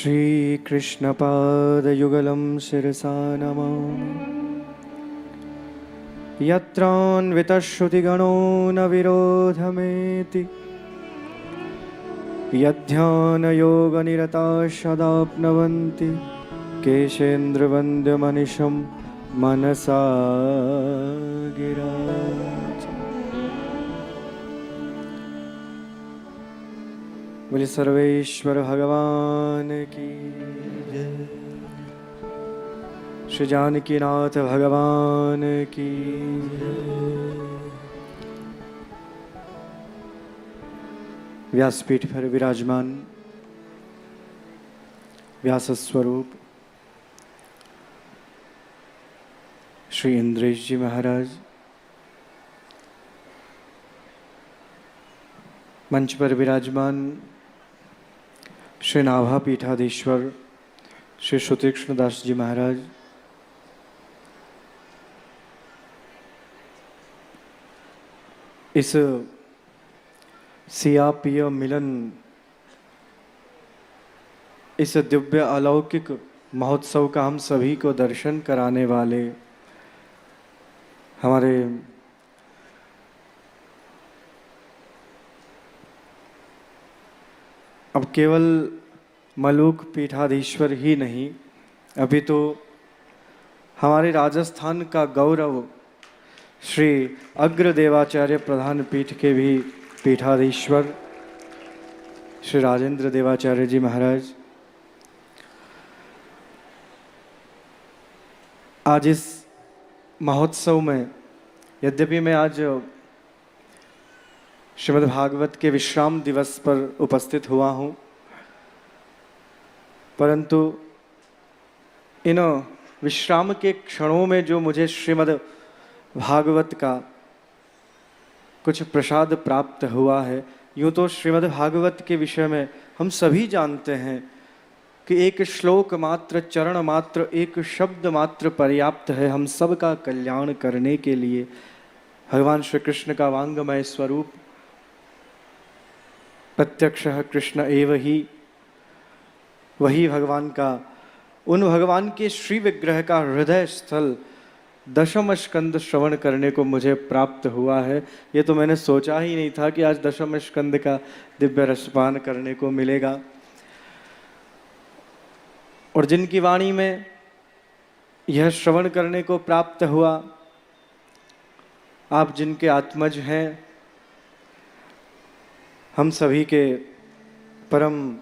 श्रीकृष्णपादयुगलं शिरसा नमामि। यत्रान्वितश्रुतिगणो न विरोधमेति यध्यानयोगनिरताः सदाप्नवन्ति केशेन्द्रवन्द्यमनिशं मनसा गिरा। बोले सर्वेश्वर भगवान की जय। श्री जानकीनाथ भगवान की जय। व्यासपीठ पर विराजमान व्यास स्वरूप श्री इंद्रेश जी महाराज, मंच पर विराजमान श्री नाभा पीठाधीश्वर श्री श्रुतीकृष्णदास जी महाराज, इस सिया पिया मिलन, इस दिव्य अलौकिक महोत्सव का हम सभी को दर्शन कराने वाले हमारे अब केवल मलूक पीठाधीश्वर ही नहीं, अभी तो हमारे राजस्थान का गौरव श्री अग्रदेवाचार्य प्रधान पीठ के भी पीठाधीश्वर श्री राजेंद्र देवाचार्य जी महाराज आज इस महोत्सव में, यद्यपि मैं आज श्रीमद् भागवत के विश्राम दिवस पर उपस्थित हुआ हूँ, परंतु इन विश्राम के क्षणों में जो मुझे श्रीमद् भागवत का कुछ प्रसाद प्राप्त हुआ है, यूँ तो श्रीमद् भागवत के विषय में हम सभी जानते हैं कि एक श्लोक मात्र, चरण मात्र, एक शब्द मात्र पर्याप्त है हम सब का कल्याण करने के लिए। भगवान श्री कृष्ण का वांगमय स्वरूप प्रत्यक्षः कृष्ण एव ही, वही भगवान का, उन भगवान के श्री विग्रह का हृदय स्थल दशम स्कंद श्रवण करने को मुझे प्राप्त हुआ है। ये तो मैंने सोचा ही नहीं था कि आज दशम स्कंद का दिव्य रसपान करने को मिलेगा। और जिनकी वाणी में यह श्रवण करने को प्राप्त हुआ, आप जिनके आत्मज हैं, हम सभी के परम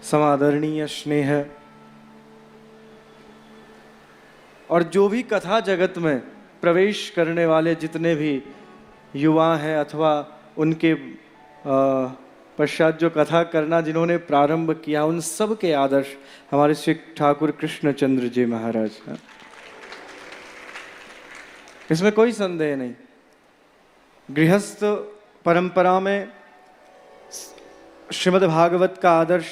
समादरणीय स्नेह, और जो भी कथा जगत में प्रवेश करने वाले जितने भी युवा हैं अथवा उनके पश्चात जो कथा करना जिन्होंने प्रारंभ किया, उन सब के आदर्श हमारे श्री ठाकुर कृष्णचंद्र जी महाराज हैं। इसमें कोई संदेह नहीं। गृहस्थ परंपरा में श्रीमद् भागवत का आदर्श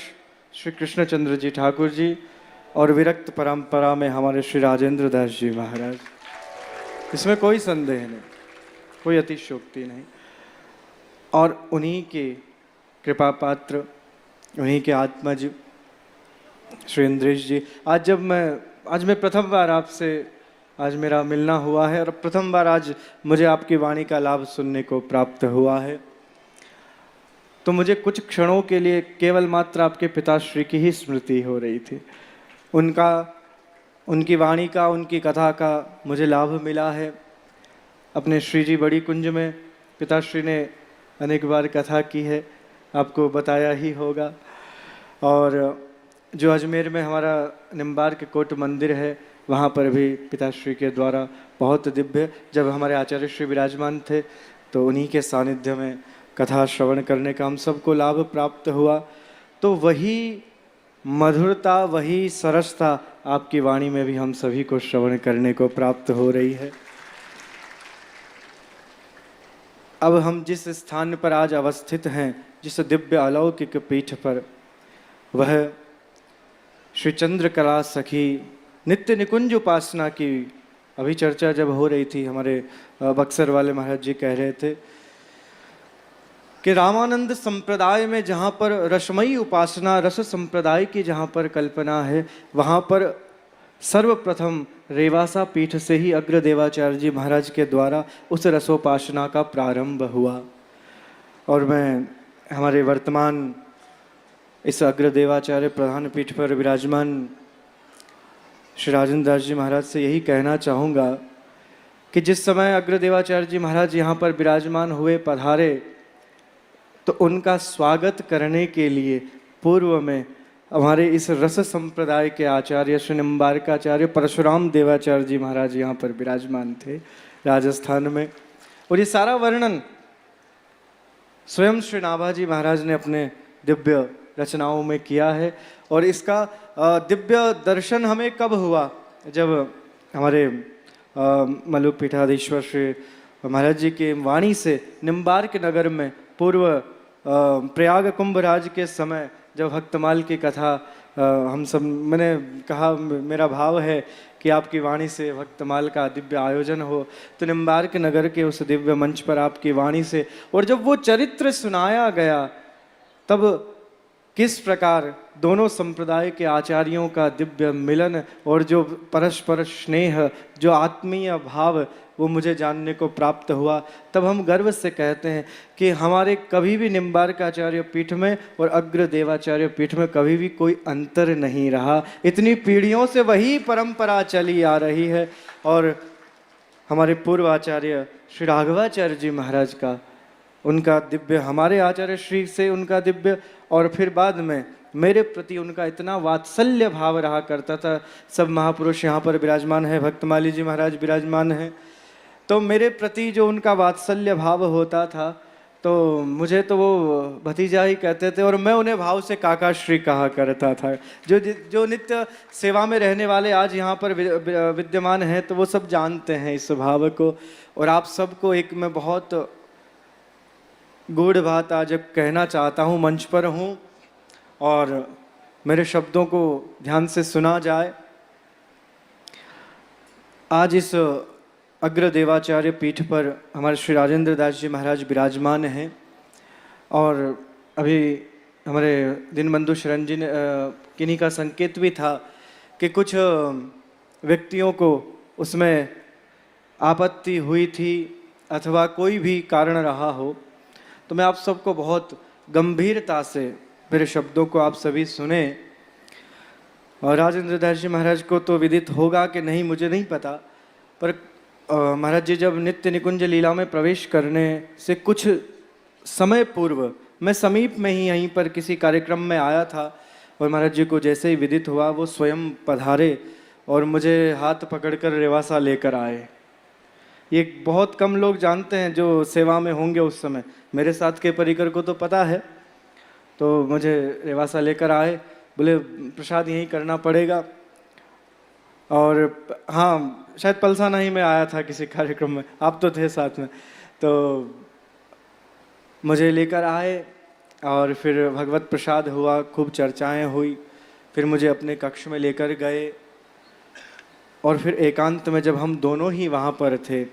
श्री कृष्णचंद्र जी ठाकुर जी, और विरक्त परंपरा में हमारे श्री राजेंद्र दास जी महाराज, इसमें कोई संदेह नहीं, कोई अतिशयोक्ति नहीं। और उन्हीं के कृपा पात्र, उन्हीं के आत्मज श्री इंद्रेश जी, आज मैं प्रथम बार आपसे आज मेरा मिलना हुआ है, और प्रथम बार आज मुझे आपकी वाणी का लाभ सुनने को प्राप्त हुआ है। तो मुझे कुछ क्षणों के लिए केवल मात्र आपके पिताश्री की ही स्मृति हो रही थी। उनकी वाणी का, उनकी कथा का मुझे लाभ मिला है। अपने श्री जी बड़ी कुंज में पिताश्री ने अनेक बार कथा की है, आपको बताया ही होगा। और जो अजमेर में हमारा निम्बार्क कोट मंदिर है, वहाँ पर भी पिताश्री के द्वारा बहुत दिव्य, जब हमारे आचार्य श्री विराजमान थे तो उन्हीं के सानिध्य में कथा श्रवण करने का हम सबको लाभ प्राप्त हुआ। तो वही मधुरता, वही सरसता आपकी वाणी में भी हम सभी को श्रवण करने को प्राप्त हो रही है। अब हम जिस स्थान पर आज अवस्थित हैं, जिस दिव्य अलौकिक पीठ पर, वह श्री चंद्रकला सखी नित्य निकुंज उपासना की अभी चर्चा जब हो रही थी, हमारे बक्सर वाले महाराज जी कह रहे थे कि रामानंद संप्रदाय में जहाँ पर रसमयी उपासना, रस संप्रदाय की जहाँ पर कल्पना है, वहाँ पर सर्वप्रथम रेवासा पीठ से ही अग्रदेवाचार्य जी महाराज के द्वारा उस रसोपासना का प्रारंभ हुआ। और मैं हमारे वर्तमान इस अग्रदेवाचार्य प्रधान पीठ पर विराजमान श्री राजेंद्र दास जी महाराज से यही कहना चाहूँगा कि जिस समय अग्रदेवाचार्य जी महाराज यहाँ पर विराजमान हुए, पधारे, तो उनका स्वागत करने के लिए पूर्व में हमारे इस रस संप्रदाय के आचार्य श्री निम्बारकाचार्य परशुराम देवाचार्य जी महाराज यहाँ पर विराजमान थे राजस्थान में। और ये सारा वर्णन स्वयं श्री नाभाजी महाराज ने अपने दिव्य रचनाओं में किया है। और इसका दिव्य दर्शन हमें कब हुआ? जब हमारे मलुक पीठाधीश्वर श्री महाराज जी की वाणी से निम्बार्क नगर में पूर्व प्रयाग कुंभ राज के समय जब भक्तमाल की कथा हम सब, मैंने कहा मेरा भाव है कि आपकी वाणी से भक्तमाल का दिव्य आयोजन हो, तो निम्बार्क नगर के उस दिव्य मंच पर आपकी वाणी से, और जब वो चरित्र सुनाया गया, तब किस प्रकार दोनों संप्रदाय के आचार्यों का दिव्य मिलन और जो परस्पर स्नेह, जो आत्मीय भाव, वो मुझे जानने को प्राप्त हुआ। तब हम गर्व से कहते हैं कि हमारे कभी भी निम्बार्काचार्य पीठ में और अग्रदेवाचार्य पीठ में कभी भी कोई अंतर नहीं रहा। इतनी पीढ़ियों से वही परंपरा चली आ रही है। और हमारे पूर्व आचार्य श्री राघवाचार्य जी महाराज का, उनका दिव्य, हमारे आचार्य श्री से उनका दिव्य, और फिर बाद में मेरे प्रति उनका इतना वात्सल्य भाव रहा करता था। सब महापुरुष यहाँ पर विराजमान है, भक्तमाली जी महाराज विराजमान हैं, तो मेरे प्रति जो उनका वात्सल्य भाव होता था, तो मुझे तो वो भतीजा ही कहते थे, और मैं उन्हें भाव से काका श्री कहा करता था। जो नित्य सेवा में रहने वाले आज यहाँ पर विद्यमान हैं, तो वो सब जानते हैं इस भाव को। और आप सबको एक मैं बहुत गूढ़ बात आज कहना चाहता हूँ, मंच पर हूँ और मेरे शब्दों को ध्यान से सुना जाए। आज इस अग्रदेवाचार्य पीठ पर हमारे श्री राजेंद्र दास जी महाराज विराजमान हैं, और अभी हमारे दीनबंधु शरण जी ने किन्हीं का संकेत भी था कि कुछ व्यक्तियों को उसमें आपत्ति हुई थी अथवा कोई भी कारण रहा हो, तो मैं आप सबको बहुत गंभीरता से मेरे शब्दों को आप सभी सुने। और राजेंद्र दास जी महाराज को तो विदित होगा कि नहीं मुझे नहीं पता, पर महाराज जी जब नित्य निकुंज लीला में प्रवेश करने से कुछ समय पूर्व मैं समीप में ही यहीं पर किसी कार्यक्रम में आया था, और महाराज जी को जैसे ही विदित हुआ वो स्वयं पधारे और मुझे हाथ पकड़कर रेवासा लेकर आए। ये बहुत कम लोग जानते हैं जो सेवा में होंगे उस समय, मेरे साथ के परिकर को तो पता है। तो मुझे रेवासा लेकर आए, बोले प्रसाद यहीं करना पड़ेगा। और हाँ, शायद पलसाना ही में आया था किसी कार्यक्रम में, आप तो थे साथ में, तो मुझे लेकर आए और फिर भगवत प्रसाद हुआ, खूब चर्चाएं हुई, फिर मुझे अपने कक्ष में लेकर गए। और फिर एकांत में जब हम दोनों ही वहाँ पर थे,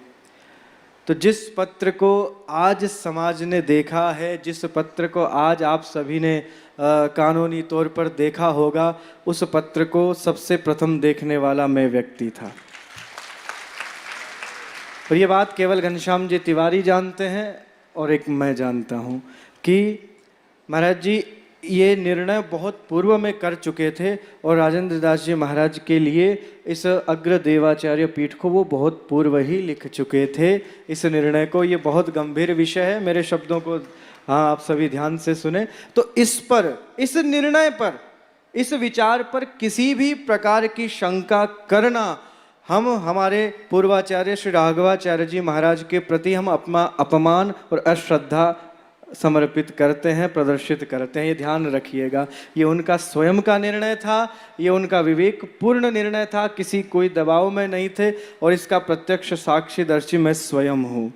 तो जिस पत्र को आज समाज ने देखा है, जिस पत्र को आज आप सभी ने कानूनी तौर पर देखा होगा, उस पत्र को सबसे प्रथम देखने वाला मैं व्यक्ति था। और ये बात केवल घनश्याम जी तिवारी जानते हैं और एक मैं जानता हूँ कि महाराज जी ये निर्णय बहुत पूर्व में कर चुके थे, और राजेंद्र दास जी महाराज के लिए इस अग्रदेवाचार्य पीठ को वो बहुत पूर्व ही लिख चुके थे इस निर्णय को। ये बहुत गंभीर विषय है, मेरे शब्दों को हाँ आप सभी ध्यान से सुने। तो इस पर, इस निर्णय पर, इस विचार पर किसी भी प्रकार की शंका करना, हम हमारे पूर्वाचार्य श्री राघवाचार्य जी महाराज के प्रति हम अपना अपमान और अश्रद्धा समर्पित करते हैं, प्रदर्शित करते हैं। ये ध्यान रखिएगा, ये उनका स्वयं का निर्णय था, ये उनका विवेकपूर्ण निर्णय था, किसी कोई दबाव में नहीं थे, और इसका प्रत्यक्ष साक्षीदर्शी मैं स्वयं हूँ।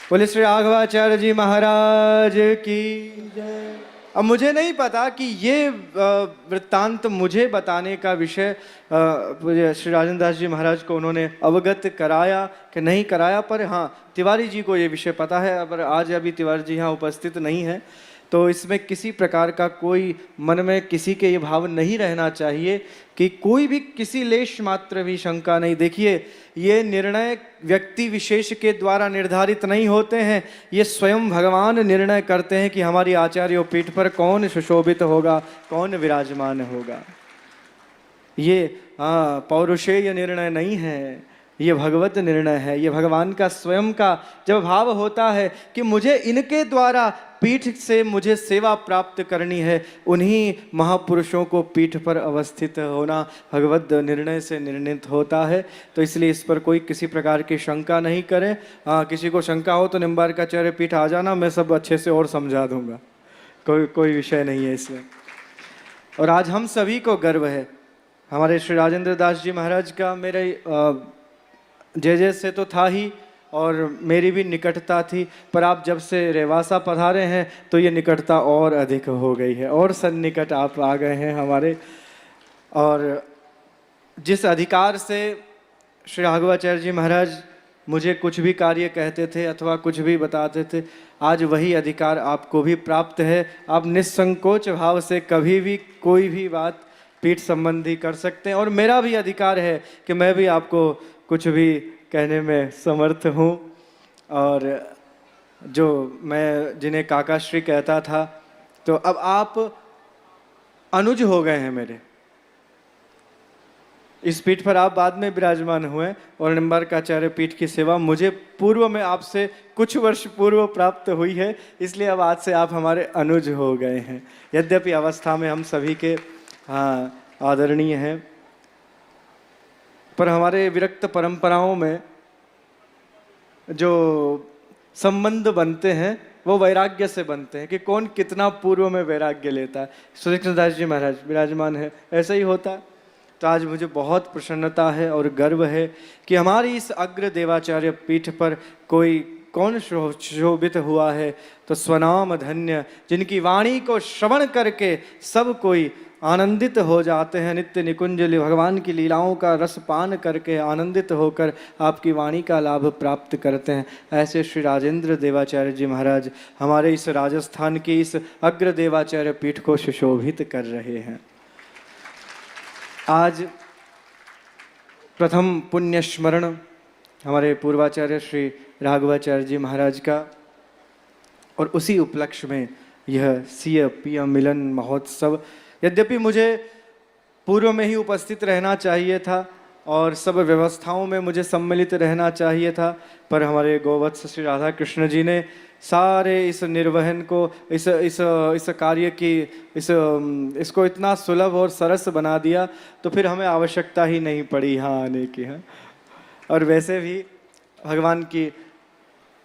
बोले श्री राघवाचार्य जी महाराज की जय। अब मुझे नहीं पता कि ये वृत्तांत मुझे बताने का विषय श्री राजेंद्र दास जी महाराज को उन्होंने अवगत कराया कि नहीं कराया, पर हाँ तिवारी जी को ये विषय पता है। पर आज अभी तिवारी जी यहाँ उपस्थित नहीं है, तो इसमें किसी प्रकार का कोई मन में किसी के ये भाव नहीं रहना चाहिए कि कोई भी किसी लेश मात्र भी शंका नहीं। देखिए, ये निर्णय व्यक्ति विशेष के द्वारा निर्धारित नहीं होते हैं, ये स्वयं भगवान निर्णय करते हैं कि हमारी आचार्य पीठ पर कौन सुशोभित होगा, कौन विराजमान होगा। ये पौरुषेय निर्णय नहीं है, ये भगवत निर्णय है, ये भगवान का स्वयं का जब भाव होता है कि मुझे इनके द्वारा पीठ से मुझे सेवा प्राप्त करनी है, उन्हीं महापुरुषों को पीठ पर अवस्थित होना भगवत निर्णय से निर्णित होता है। तो इसलिए इस पर कोई किसी प्रकार की शंका नहीं करें। किसी को शंका हो तो निम्बार्काचार्य पीठ आ जाना, मैं सब अच्छे से और समझा दूंगा, कोई विषय नहीं है इसमें। और आज हम सभी को गर्व है, हमारे श्री राजेंद्र दास जी महाराज का मेरे जय से तो था ही, और मेरी भी निकटता थी, पर आप जब से रेवासा पधारे हैं तो ये निकटता और अधिक हो गई है, और सन्निकट आप आ गए हैं हमारे। और जिस अधिकार से श्री राघवाचार्य जी महाराज मुझे कुछ भी कार्य कहते थे अथवा कुछ भी बताते थे, आज वही अधिकार आपको भी प्राप्त है। आप निस्संकोच भाव से कभी भी कोई भी बात पीठ संबंधी कर सकते हैं, और मेरा भी अधिकार है कि मैं भी आपको कुछ भी कहने में समर्थ हूँ। और जो मैं जिन्हें काकाश्री कहता था, तो अब आप अनुज हो गए हैं मेरे। इस पीठ पर आप बाद में विराजमान हुए, और निम्बार्काचार्य पीठ की सेवा मुझे पूर्व में आपसे कुछ वर्ष पूर्व प्राप्त हुई है, इसलिए अब आज से आप हमारे अनुज हो गए हैं। यद्यपि अवस्था में हम सभी के आदरणीय हैं, पर हमारे विरक्त परंपराओं में जो संबंध बनते हैं वो वैराग्य से बनते हैं कि कौन कितना पूर्व में वैराग्य लेता है। सुरेंद्रदास जी महाराज विराजमान है, ऐसा ही होता है। तो आज मुझे बहुत प्रसन्नता है और गर्व है कि हमारी इस अग्र देवाचार्य पीठ पर कोई कौन शोभित हुआ है, तो स्वनाम धन्य, जिनकी वाणी को श्रवण करके सब कोई आनंदित हो जाते हैं। नित्य निकुंज भगवान की लीलाओं का रस पान करके आनंदित होकर आपकी वाणी का लाभ प्राप्त करते हैं। ऐसे श्री राजेंद्र देवाचार्य जी महाराज हमारे इस राजस्थान की इस अग्र देवाचार्य पीठ को सुशोभित कर रहे हैं। आज प्रथम पुण्य स्मरण हमारे पूर्वाचार्य श्री राघवाचार्य जी महाराज का, और उसी उपलक्ष्य में यह सीय पिय मिलन महोत्सव। यद्यपि मुझे पूर्व में ही उपस्थित रहना चाहिए था और सब व्यवस्थाओं में मुझे सम्मिलित रहना चाहिए था, पर हमारे गोवत्स श्री राधा कृष्ण जी ने सारे इस निर्वहन को, इस कार्य की इसको इतना सुलभ और सरस बना दिया, तो फिर हमें आवश्यकता ही नहीं पड़ी यहाँ आने की है। और वैसे भी भगवान की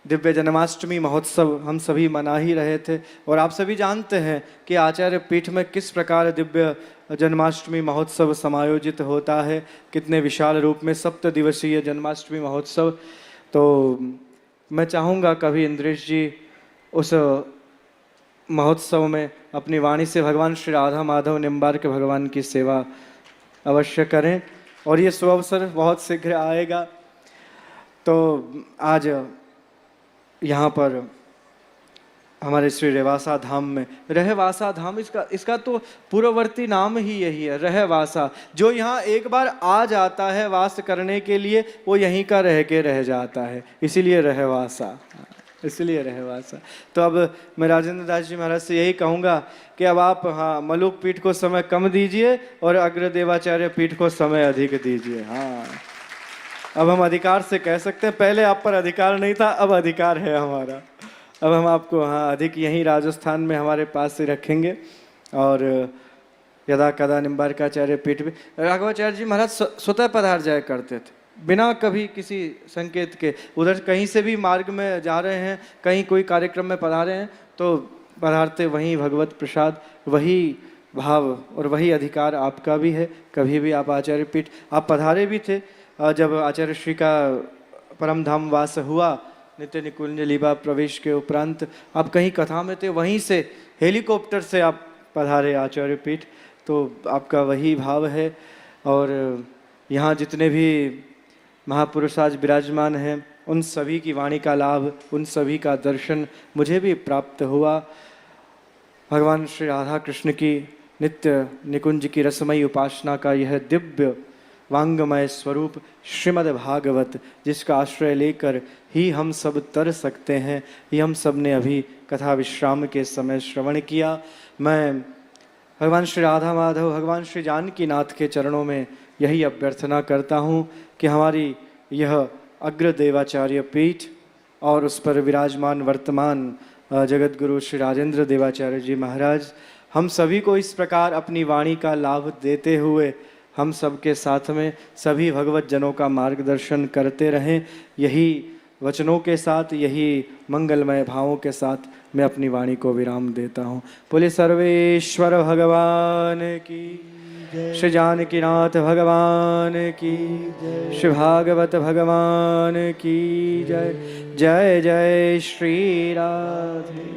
दिव्य जन्माष्टमी महोत्सव हम सभी मना ही रहे थे, और आप सभी जानते हैं कि आचार्य पीठ में किस प्रकार दिव्य जन्माष्टमी महोत्सव समायोजित होता है, कितने विशाल रूप में 7 दिवसीय जन्माष्टमी महोत्सव। तो मैं चाहूँगा कभी इंद्रेश जी उस महोत्सव में अपनी वाणी से भगवान श्री राधा माधव निम्बार्क भगवान की सेवा अवश्य करें, और ये सुअवसर बहुत शीघ्र आएगा। तो आज यहाँ पर हमारे श्री रेवासा धाम में, रहवासा धाम, इसका तो पूर्ववर्ती नाम ही यही है, रहवासा। जो यहाँ एक बार आ जाता है वास करने के लिए, वो यहीं का रह के रह जाता है, इसीलिए रहवासा, इसलिए रहवासा। तो अब मैं राजेंद्र दास जी महाराज से यही कहूँगा कि अब आप मलुक पीठ को समय कम दीजिए और अग्रदेवाचार्य पीठ को समय अधिक दीजिए। अब हम अधिकार से कह सकते हैं, पहले आप पर अधिकार नहीं था, अब अधिकार है हमारा। अब हम आपको अधिक यहीं राजस्थान में हमारे पास से रखेंगे। और यदा कदा निम्बार्काचार्य पीठ में राघवाचार्य जी महाराज स्वतः पधार जाया करते थे, बिना कभी किसी संकेत के। उधर कहीं से भी मार्ग में जा रहे हैं, कहीं कोई कार्यक्रम में पधारे हैं, तो पधारते वहीं भगवत प्रसाद, वही भाव और वही अधिकार आपका भी है। कभी भी आप आचार्य पीठ आप पधारे भी थे जब आचार्य श्री का परम धाम वास हुआ नित्य निकुंज लीबा प्रवेश के उपरांत आप कहीं कथा में थे, वहीं से हेलीकॉप्टर से आप पधारे आचार्य पीठ, तो आपका वही भाव है। और यहाँ जितने भी महापुरुष आज विराजमान हैं, उन सभी की वाणी का लाभ, उन सभी का दर्शन मुझे भी प्राप्त हुआ। भगवान श्री राधा कृष्ण की नित्य निकुंज की रसमयी उपासना का यह दिव्य वांगमय स्वरूप श्रीमद् भागवत, जिसका आश्रय लेकर ही हम सब तर सकते हैं, ये हम सब ने अभी कथा विश्राम के समय श्रवण किया। मैं भगवान श्री राधा माधव, भगवान श्री जानकी नाथ के चरणों में यही अभ्यर्थना करता हूँ कि हमारी यह अग्र देवाचार्य पीठ और उस पर विराजमान वर्तमान जगत गुरु श्री राजेंद्र देवाचार्य जी महाराज, हम सभी को इस प्रकार अपनी वाणी का लाभ देते हुए हम सबके साथ में सभी भगवत जनों का मार्गदर्शन करते रहें। यही वचनों के साथ, यही मंगलमय भावों के साथ मैं अपनी वाणी को विराम देता हूँ। बोले सर्वेश्वर भगवान की, श्री जानकीनाथ भगवान की, श्री भागवत भगवान की जय। जय जय श्री राधे।